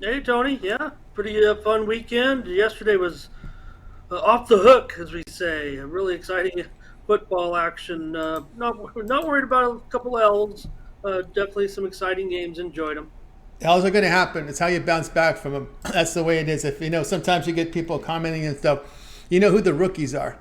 Hey, Tony. Yeah, pretty fun weekend. Yesterday was off the hook, as we say. Really exciting football action. Not worried about a couple L's. Definitely some exciting games. Enjoyed them. How's it going to happen? It's how you bounce back from them. That's the way it is. If sometimes you get people commenting and stuff. You know who the rookies are.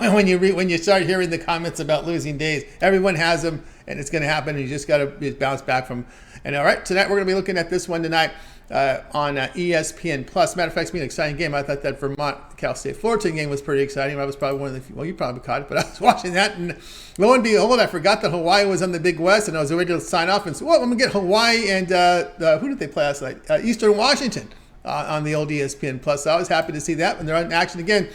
When you start hearing the comments about losing days, everyone has them, and it's going to happen. And you just got to bounce back from. And all right, tonight we're going to be looking at this one tonight on ESPN Plus. Matter of fact, it's been an exciting game. I thought that Vermont Cal State Fullerton game was pretty exciting. I was probably one of the, well, you probably caught it, but I was watching that, and lo and behold, I forgot that Hawaii was on the Big West, and I was ready to sign off and say, well, I'm going to get Hawaii and who did they play last night? Eastern Washington on the old ESPN Plus. So I was happy to see that when they're in action again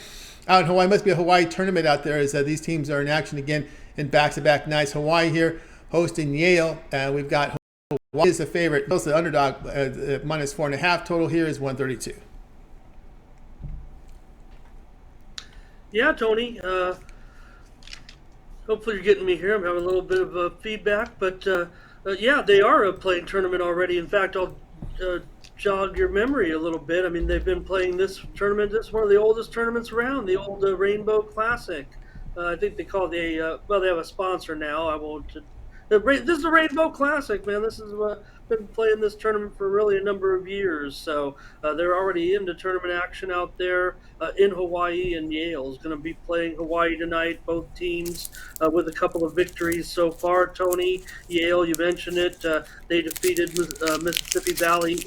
out in Hawaii. Must be a Hawaii tournament out there as these teams are in action again in back-to-back nights. Hawaii here hosting Yale. We've got Hawaii is the favorite. Also the underdog minus 4.5. Total here is 132. Yeah, Tony. Hopefully you're getting me here. I'm having a little bit of feedback, but yeah, they are playing tournament already. In fact, I'll jog your memory a little bit. I mean, they've been playing this tournament. This is one of the oldest tournaments around, the old Rainbow Classic. I think they call it well, they have a sponsor now. I won't. This is a Rainbow Classic, man. This is been playing this tournament for really a number of years. So they're already into tournament action out there in Hawaii, and Yale is going to be playing Hawaii tonight. Both teams with a couple of victories so far. Tony, Yale, you mentioned it. They defeated Mississippi Valley.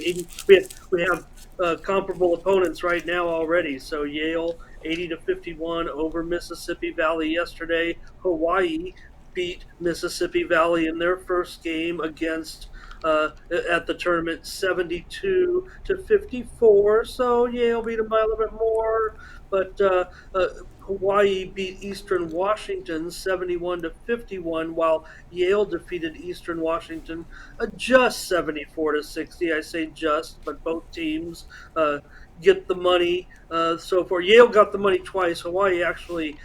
We have comparable opponents right now already. So Yale 80-51 over Mississippi Valley yesterday. Hawaii beat Mississippi Valley in their first game against at the tournament 72-54. So Yale beat them by a little bit more, but Hawaii beat Eastern Washington 71-51, while Yale defeated Eastern Washington just 74-60. I say just, but both teams get the money. So for Yale got the money twice. Hawaii actually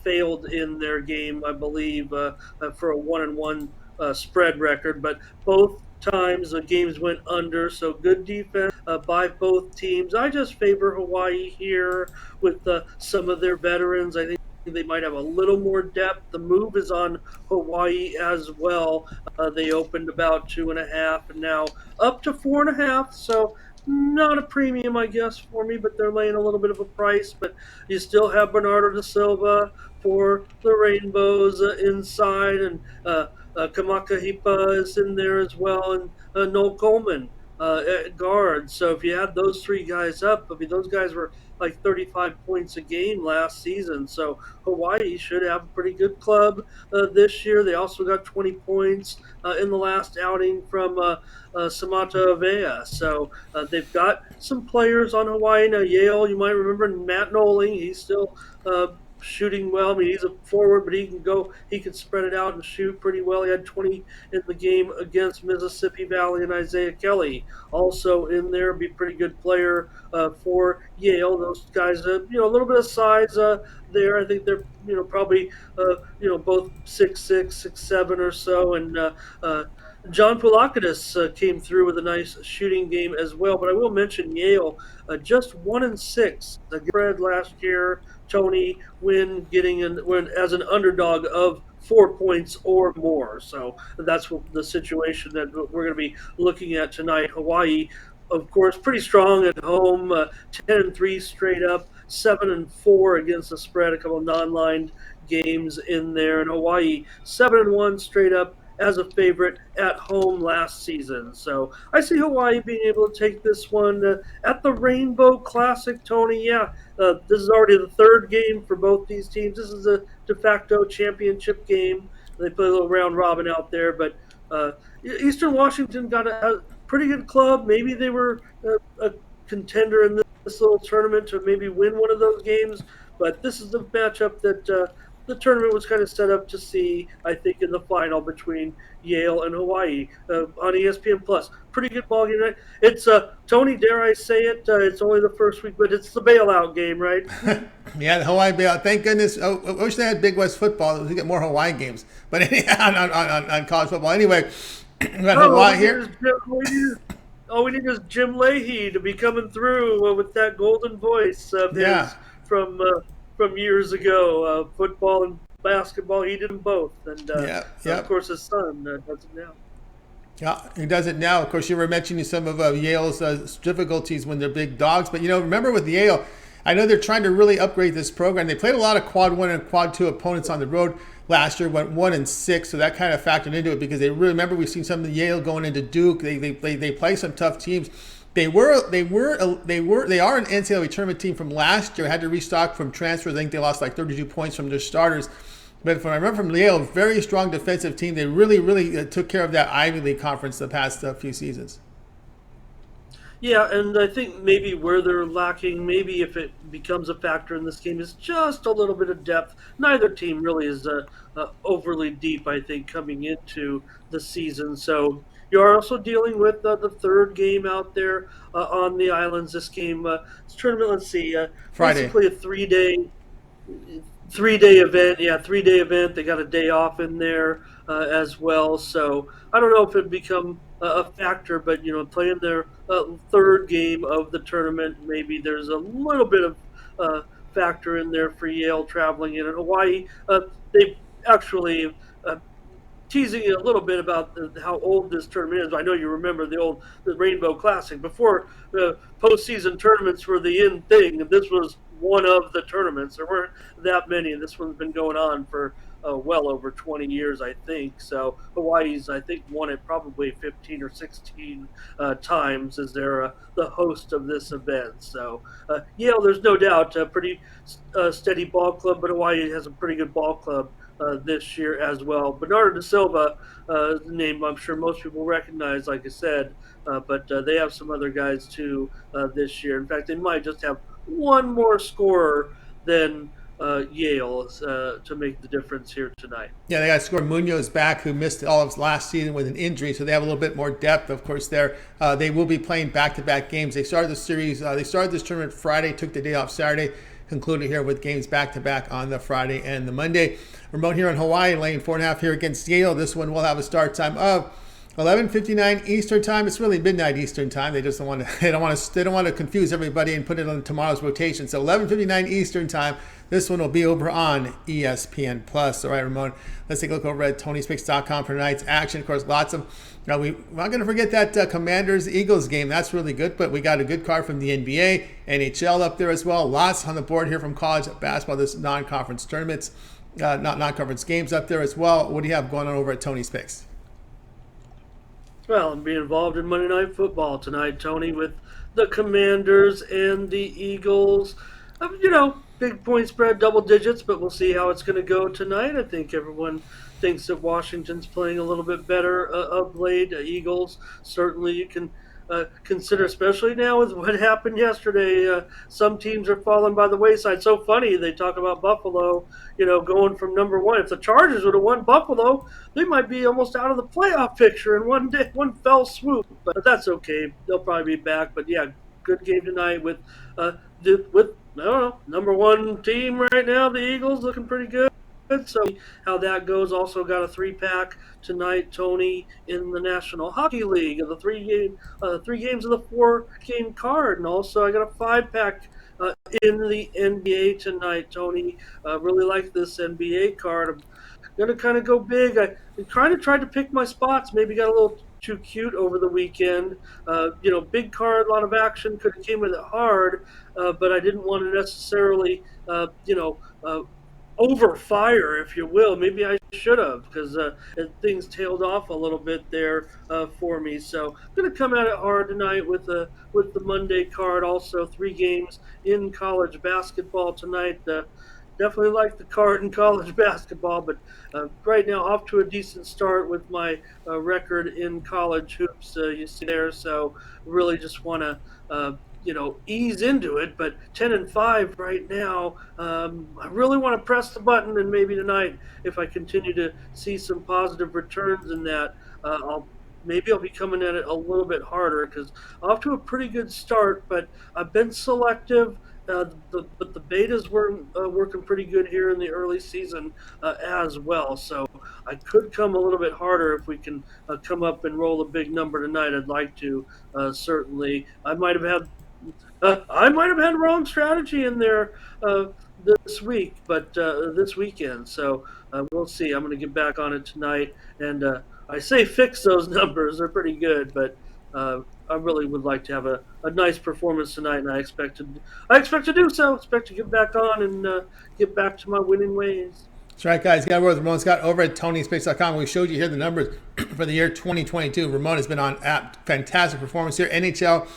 failed in their game, I believe, for a 1-1 spread record. But both times the games went under, so good defense by both teams. I just favor Hawaii here with some of their veterans. I think they might have a little more depth. The move is on Hawaii as well. They opened about 2.5 and now up to 4.5. So not a premium, I guess, for me, but they're laying a little bit of a price. But you still have Bernardo da Silva for the Rainbows inside, and Kamakahipa is in there as well, and Noel Coleman at guard. So if you had those three guys up, I mean, those guys were like 35 points a game last season. So Hawaii should have a pretty good club this year. They also got 20 points in the last outing from Samata Avea. So they've got some players on Hawaii. Now, Yale, you might remember Matt Noling. He's still shooting well. I mean, he's a forward, but he can spread it out and shoot pretty well. He had 20 in the game against Mississippi Valley, and Isaiah Kelly also in there. Be a pretty good player for Yale. Those guys, a little bit of size there. I think they're, probably, both 6'6", 6'7" or so, and John Poulakidis came through with a nice shooting game as well. But I will mention Yale, just 1-6 spread last year. Tony Wynn win as an underdog of 4 points or more. So that's the situation that we're going to be looking at tonight. Hawaii, of course, pretty strong at home, 10-3 straight up, 7-4 against the spread. A couple of non-lined games in there, and Hawaii 7-1 straight up as a favorite at home last season. So I see Hawaii being able to take this one at the Rainbow Classic, Tony. Yeah, this is already the third game for both these teams. This is a de facto championship game. They play a little round robin out there, but Eastern Washington got a pretty good club. Maybe they were a contender in this little tournament to maybe win one of those games, but this is the matchup that the tournament was kind of set up to see, I think, in the final between Yale and Hawaii on ESPN Plus. Pretty good ball game, right? It's Tony. Dare I say it? It's only the first week, but it's the bailout game, right? Yeah, the Hawaii bailout. Thank goodness. Oh, I wish they had Big West football. We get more Hawaii games, but on college football. Anyway, we got Oh, Hawaii here. all we need is Jim Leahy to be coming through with that golden voice of Yeah, his from years ago. Football and basketball, he did them both, and yeah, of yep. course his son does it now. Yeah, he does it now. Of course, you were mentioning some of Yale's difficulties when they're big dogs, but remember with Yale, I know they're trying to really upgrade this program. They played a lot of quad one and quad two opponents on the road last year, went 1-6, so that kind of factored into it because they really remember we've seen some of the Yale going into Duke. They play some tough teams. They are an NCAA tournament team from last year. Had to restock from transfers. I think they lost like 32 points from their starters. But from I remember from Yale, very strong defensive team. They really took care of that Ivy League conference the past few seasons. Yeah, and I think maybe where they're lacking, maybe if it becomes a factor in this game, is just a little bit of depth. Neither team really is overly deep, I think, coming into the season. So you're also dealing with the third game out there on the islands. This game, this tournament, let's see, Friday. basically a 3 day event. Yeah, 3 day event. They got a day off in there as well. So I don't know if it become a factor, but playing their third game of the tournament, maybe there's a little bit of uh, factor in there for Yale traveling in Hawaii. They actually teasing you a little bit about how old this tournament is. I know you remember the Rainbow Classic before the postseason tournaments were the in thing, and this was one of the tournaments. There weren't that many, and this one's been going on for well over 20 years, I think. So Hawaii's, I think, won it probably 15 or 16 times as they're the host of this event. So Yale, there's no doubt, a pretty steady ball club, but Hawaii has a pretty good ball club this year as well. Bernardo da Silva, name I'm sure most people recognize, like I said, but they have some other guys too this year. In fact, they might just have one more scorer than Yale to make the difference here tonight. Yeah, they got scorer Munoz back, who missed all of last season with an injury, so they have a little bit more depth. Of course, they will be playing back-to-back games. They started the series. They started this tournament Friday, took the day off Saturday, concluded here with games back-to-back on the Friday and the Monday. Ramon here in Hawaii, laying 4.5 here against Yale. This one will have a start time of 11:59 Eastern time. It's really midnight Eastern time. They just don't want to. They don't want to confuse everybody and put it on tomorrow's rotation. So 11:59 Eastern time. This one will be over on ESPN Plus. All right, Ramon. Let's take a look over at Tony'sPicks.com for tonight's action. Of course, lots of. Now we're not going to forget that Commanders Eagles game. That's really good. But we got a good card from the NBA, NHL up there as well. Lots on the board here from college basketball. This non-conference tournaments, not non-conference games up there as well. What do you have going on over at Tony's Picks? Well, I'm being involved in Monday Night Football tonight, Tony, with the Commanders and the Eagles. Big point spread, double digits, but we'll see how it's going to go tonight. I think everyone thinks that Washington's playing a little bit better of late. Eagles, certainly you can consider, especially now with what happened yesterday. Some teams are falling by the wayside. So funny, they talk about Buffalo, going from number one. If the Chargers would have won Buffalo, they might be almost out of the playoff picture in one day, one fell swoop. But that's okay. They'll probably be back. But yeah, good game tonight with I don't know, number one team right now. The Eagles looking pretty good. So how that goes. Also got a 3-pack tonight, Tony, in the National Hockey League of the three games of the 4-game card, and also I got a 5-pack in the NBA tonight, Tony. Really like this NBA card. I'm gonna kind of go big. I kind of tried to pick my spots. Maybe got a little too cute over the weekend. Big card, a lot of action. Could have came with it hard, but I didn't want to necessarily, over fire, if you will. Maybe I should have because things tailed off a little bit there for me. So I'm going to come at it hard tonight with the Monday card. Also, 3 games in college basketball tonight. Definitely like the card in college basketball, but right now off to a decent start with my record in college hoops. You see there, so really just want to ease into it. But 10-5 right now. I really want to press the button, and maybe tonight, if I continue to see some positive returns in that, I'll be coming at it a little bit harder because off to a pretty good start. But I've been selective. But the betas were working pretty good here in the early season as well. So I could come a little bit harder if we can come up and roll a big number tonight. I'd like to certainly. I might have had wrong strategy in there uh, this week, but this weekend. So we'll see. I'm going to get back on it tonight, and I say fix those numbers. They're pretty good, but I really would like to have a nice performance tonight, and I expect to do so. I expect to get back on and get back to my winning ways. That's right, guys. Got with Ramon Scott over at TonySpace.com. We showed you here the numbers for the year 2022. Ramon has been on fantastic performance here. NHL,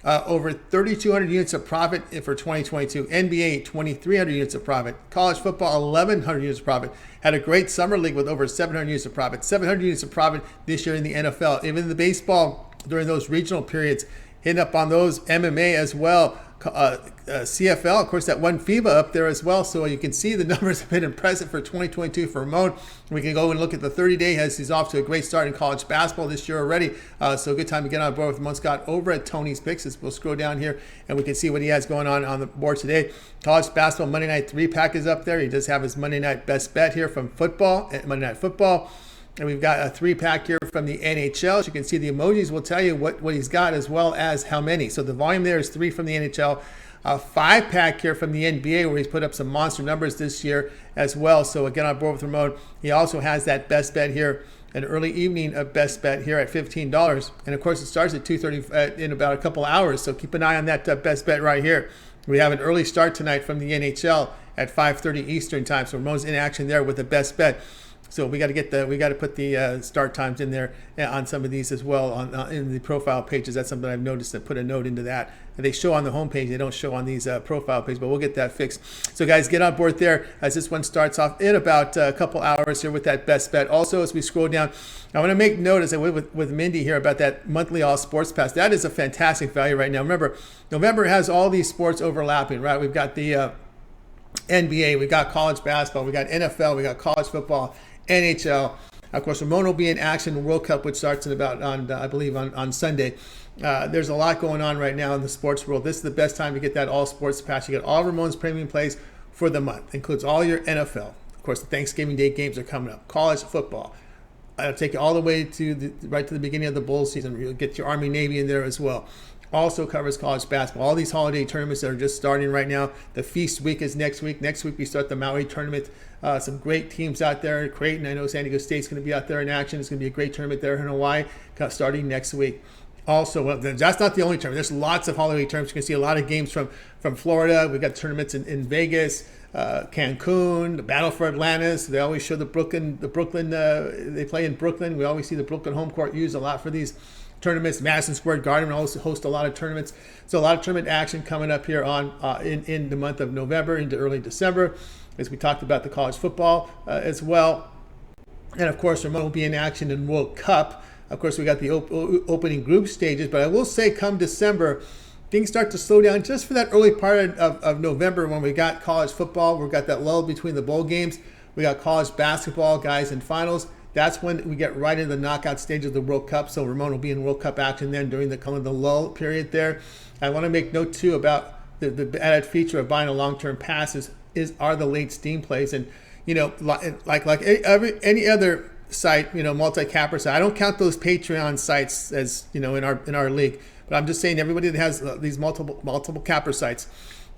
over 3,200 units of profit for 2022. NBA, 2,300 units of profit. College football, 1,100 units of profit. Had a great summer league with over 700 units of profit. 700 units of profit this year in the NFL. Even the baseball during those regional periods, hitting up on those. MMA as well. CFL, of course, that one FIBA up there as well. So you can see the numbers have been impressive for 2022 for Ramon. We can go and look at the 30-day as he's off to a great start in college basketball this year already. So a good time to get on board with Ramon Scott over at Tony's Picks. As we'll scroll down here and we can see what he has going on the board today. College basketball Monday Night 3-pack is up there. He does have his Monday Night Best Bet here from football, Monday Night Football. And we've got a 3-pack here from the NHL. As you can see, the emojis will tell you what he's got as well as how many. So the volume there is 3 from the NHL. A 5-pack here from the NBA where he's put up some monster numbers this year as well. So again, on board with Ramon. He also has that best bet here, an early evening of best bet here at $15. And of course, it starts at 2:30 in about a couple hours. So keep an eye on that best bet right here. We have an early start tonight from the NHL at 5:30 Eastern time. So Ramon's in action there with the best bet. So we got to put the start times in there on some of these as well in the profile pages. That's something I've noticed. I put a note into that. They show on the homepage. They don't show on these profile pages, but we'll get that fixed. So guys, get on board there as this one starts off in about a couple hours here with that best bet. Also, as we scroll down, I want to make note as I went with Mindy here about that monthly all sports pass. That is a fantastic value right now. Remember, November has all these sports overlapping, right? We've got the NBA, we've got college basketball, we got NFL, we got college football, NHL. Of course, Ramon will be in action in the World Cup, which starts in about I believe on Sunday. There's a lot going on right now in the sports world. This is the best time to get that all sports pass. You get all Ramon's premium plays for the month. Includes all your NFL. Of course, the Thanksgiving Day games are coming up. College football. I'll take you all the way to right to the beginning of the bowl season. You'll get your Army Navy in there as well. Also covers college basketball. All these holiday tournaments that are just starting right now. The feast week is next week. Next week we start the Maui tournament. Some great teams out there. Creighton, I know San Diego State's going to be out there in action. It's going to be a great tournament there in Hawaii starting next week. Also, well, that's not the only tournament. There's lots of holiday tournaments. You can see a lot of games from Florida. We've got tournaments in Vegas, Cancun, the Battle for Atlantis. They always show the Brooklyn. They play in Brooklyn. We always see the Brooklyn home court used a lot for these tournaments. Madison Square Garden will also host a lot of tournaments. So a lot of tournament action coming up here on in the month of November into early December, as we talked about the college football as well. And of course, Ramon will be in action in World Cup. Of course, we got the opening group stages, but I will say come December, things start to slow down just for that early part of November when we got college football. We've got that lull between the bowl games. We got college basketball, guys, in finals. That's when we get right into the knockout stage of the World Cup. So Ramon will be in World Cup action then during the lull period there. I want to make note, too, about the added feature of buying a long-term pass are the late steam plays. And, you know, like any other site, you know, multi-capper site. I don't count those Patreon sites as, you know, in our league, but I'm just saying everybody that has these multiple capper sites,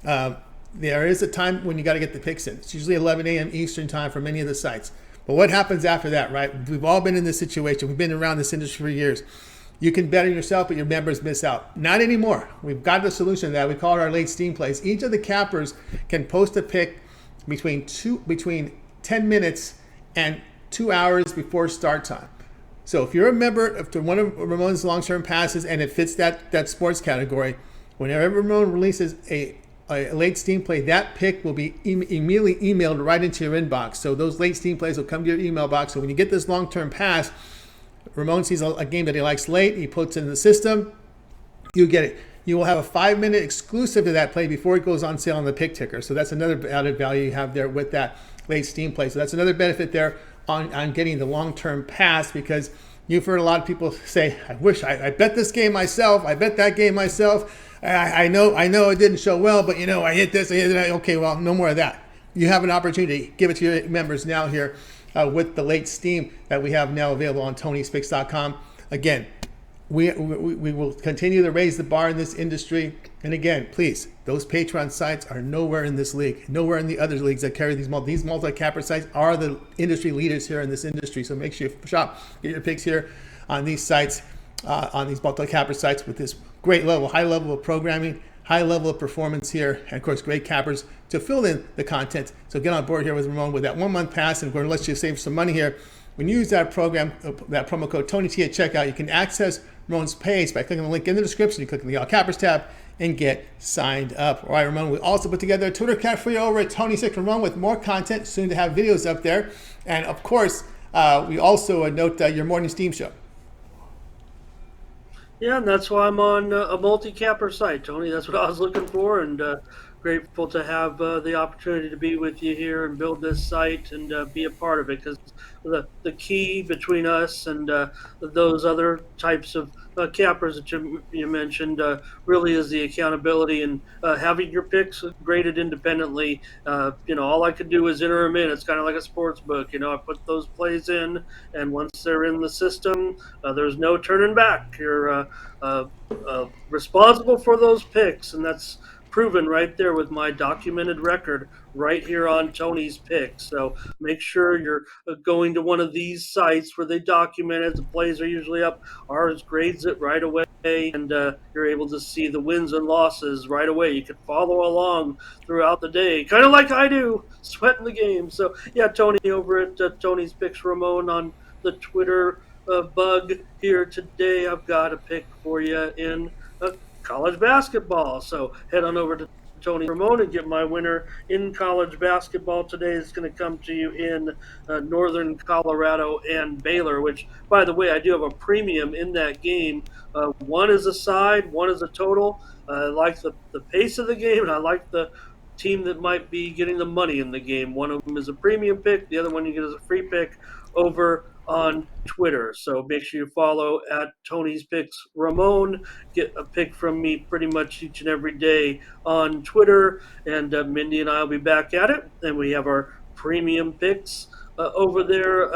there is a time when you got to get the picks in. It's usually 11 a.m. Eastern time for many of the sites. But what happens after that, right? We've all been in this situation. We've been around this industry for years. You can bet on yourself, but your members miss out. Not anymore. We've got the solution to that. We call it our late steam plays. Each of the cappers can post a pick between 10 minutes and 2 hours before start time. So if you're a member of one of Ramon's long-term passes and it fits that sports category, whenever Ramon releases a late steam play, that pick will be immediately emailed right into your inbox. So those late steam plays will come to your email box. So when you get this long-term pass, Ramon sees a game that he likes late, he puts it in the system, you get it. You will have a 5-minute exclusive to that play before it goes on sale on the pick ticker. So that's another added value you have there with that late steam play. So that's another benefit there on getting the long-term pass, because you've heard a lot of people say, I wish I bet this game myself, I bet that game myself. I know it didn't show well, but I hit this, I hit that. Okay, well, no more of that. You have an opportunity. Give it to your members now here with the late steam that we have now available on TonySpix.com. Again, we will continue to raise the bar in this industry. And again, please, those Patreon sites are nowhere in this league, nowhere in the other leagues that carry these multi-capper sites are the industry leaders here in this industry. So make sure you shop, get your picks here on these sites, on these multi-capper sites with this great level, high level of programming, high level of performance here, and of course, great cappers to fill in the content. So get on board here with Ramon with that 1 month pass, and we're going to let you save some money here. When you use that promo code TonyT at checkout, you can access Ramon's page by clicking the link in the description. You click on the All Cappers tab and get signed up. All right, Ramon, we also put together a Twitter account for you over at Tony6 Ramon with more content, soon to have videos up there. And of course, we also note your morning steam show. Yeah, and that's why I'm on a multi-capper site, Tony. That's what I was looking for, and grateful to have the opportunity to be with you here and build this site and be a part of it. Because the key between us and those other types of cappers that you mentioned really is the accountability and having your picks graded independently. All I could do is enter them in. It's kind of like a sports book. I put those plays in, and once they're in the system, there's no turning back. You're uh, responsible for those picks, and that's proven right there with my documented record right here on Tony's Picks. So make sure you're going to one of these sites where they document it. The plays are usually up. Ours grades it right away, and you're able to see the wins and losses right away. You can follow along throughout the day, kind of like I do, sweating the game. So yeah, Tony over at Tony's Picks Ramon on the Twitter bug here today. I've got a pick for you in college basketball. So head on over to Tony Ramon and get my winner in college basketball today. It's going to come to you in northern Colorado and Baylor, which, by the way, I do have a premium in that game. One is a side, one is a total. I like the pace of the game, and I like the team that might be getting the money in the game. One of them is a premium pick, the other one you get as a free pick over on Twitter. So make sure you follow at Tony's Picks Ramon. Get a pick from me pretty much each and every day on Twitter. And Mindy and I will be back at it. And we have our premium picks over there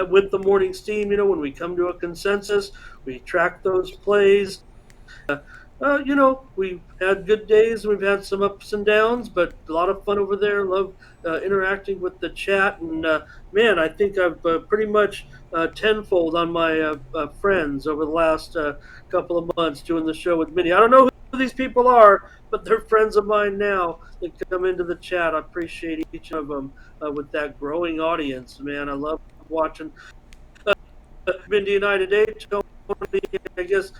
with the morning steam. When we come to a consensus, we track those plays. We've had good days, we've had some ups and downs, but a lot of fun over there. Love interacting with the chat, and man, I think I've pretty much tenfold on my friends over the last couple of months doing the show with Minnie. I don't know who these people are, but they're friends of mine now that come into the chat. I appreciate each of them with that growing audience, man. I love watching Mindy and I today. Tony, I guess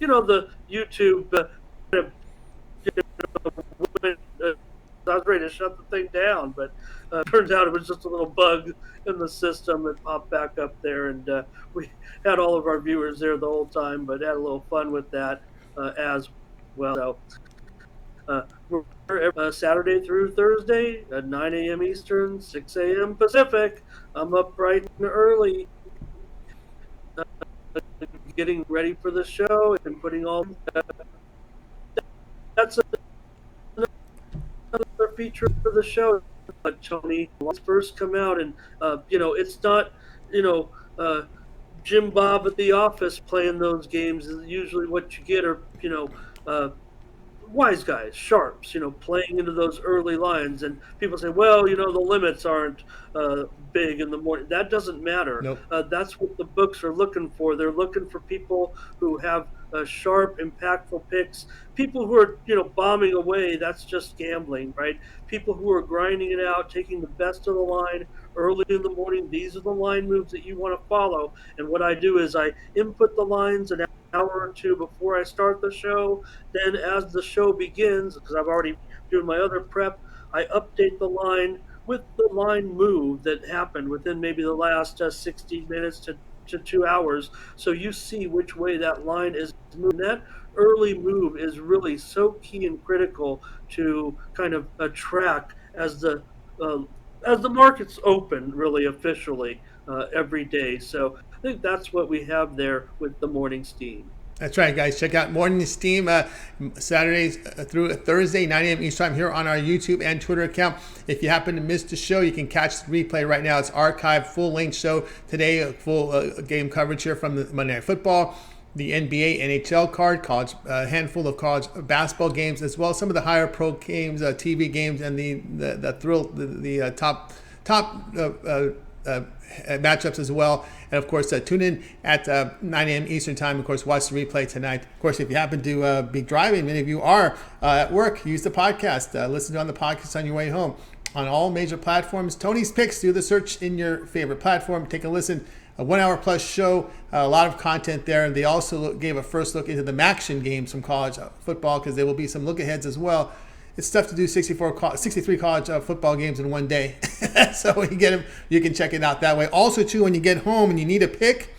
the YouTube kind of went, I was ready to shut the thing down, but turns out it was just a little bug in the system that popped back up there, and we had all of our viewers there the whole time, but had a little fun with that as well. So we're Saturday through Thursday at 9 a.m. Eastern, 6 a.m. Pacific. I'm up bright and early, getting ready for the show and putting all. That's another feature for the show. Tony first come out, and it's not Jim Bob at the office playing those games. Usually, what you get are wise guys, sharps, playing into those early lines. And people say, well, the limits aren't big in the morning. That doesn't matter. Nope. That's what the books are looking for. They're looking for people who have sharp, impactful picks. People who are, bombing away, that's just gambling, right? People who are grinding it out, taking the best of the line early in the morning. These are the line moves that you want to follow. And what I do is I input the lines an hour or two before I start the show. Then as the show begins, because I've already doing my other prep, I update the line with the line move that happened within maybe the last 60 minutes to 2 hours. So you see which way that line is moving. That early move is really so key and critical to kind of track as the markets open really officially every day. So I think that's what we have there with the morning steam. That's right, guys. Check out Morning Steam Saturdays through Thursday, 9 a.m. East time here on our YouTube and Twitter account. If you happen to miss the show, you can catch the replay right now. It's archived, full-length show today, full game coverage here from the Monday Night Football, the NBA, NHL card, college, a handful of college basketball games, as well as some of the higher pro games, TV games, and the thrill, the top matchups as well. And of course, tune in at 9 a.m. Eastern time. Of course, watch the replay tonight. Of course, if you happen to be driving, many of you are at work, use the podcast. Listen on the podcast on your way home on all major platforms. Tony's Picks, do the search in your favorite platform. Take a listen. A 1 hour plus show, a lot of content there. And they also gave a first look into the Maction games from college football, because there will be some look aheads as well. It's tough to do 63 college football games in one day. So when you get them, you can check it out that way. Also, too, when you get home and you need a pick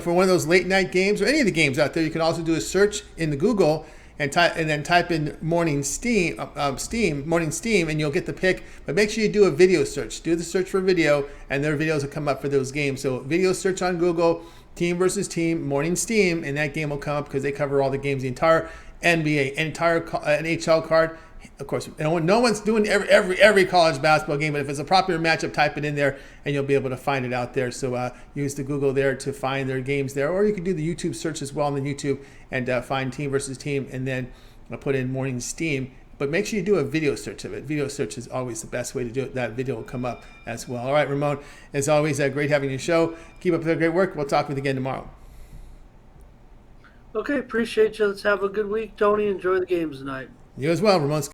for one of those late night games or any of the games out there, you can also do a search in the Google and then type in Morning Steam, and you'll get the pick. But make sure you do a video search. Do the search for video, and their videos will come up for those games. So video search on Google, team versus team, Morning Steam, and that game will come up because they cover all the games, the entire NBA, entire NHL card. Of course, no one's doing every college basketball game, but if it's a popular matchup, type it in there, and you'll be able to find it out there. So use the Google there to find their games there, or you can do the YouTube search as well on the YouTube and find team versus team, and then put in Morning Steam. But make sure you do a video search of it. Video search is always the best way to do it. That video will come up as well. All right, Ramon, as always, great having your show. Keep up the great work. We'll talk with you again tomorrow. Okay, appreciate you. Let's have a good week, Tony. Enjoy the games tonight. You as well, Ramon.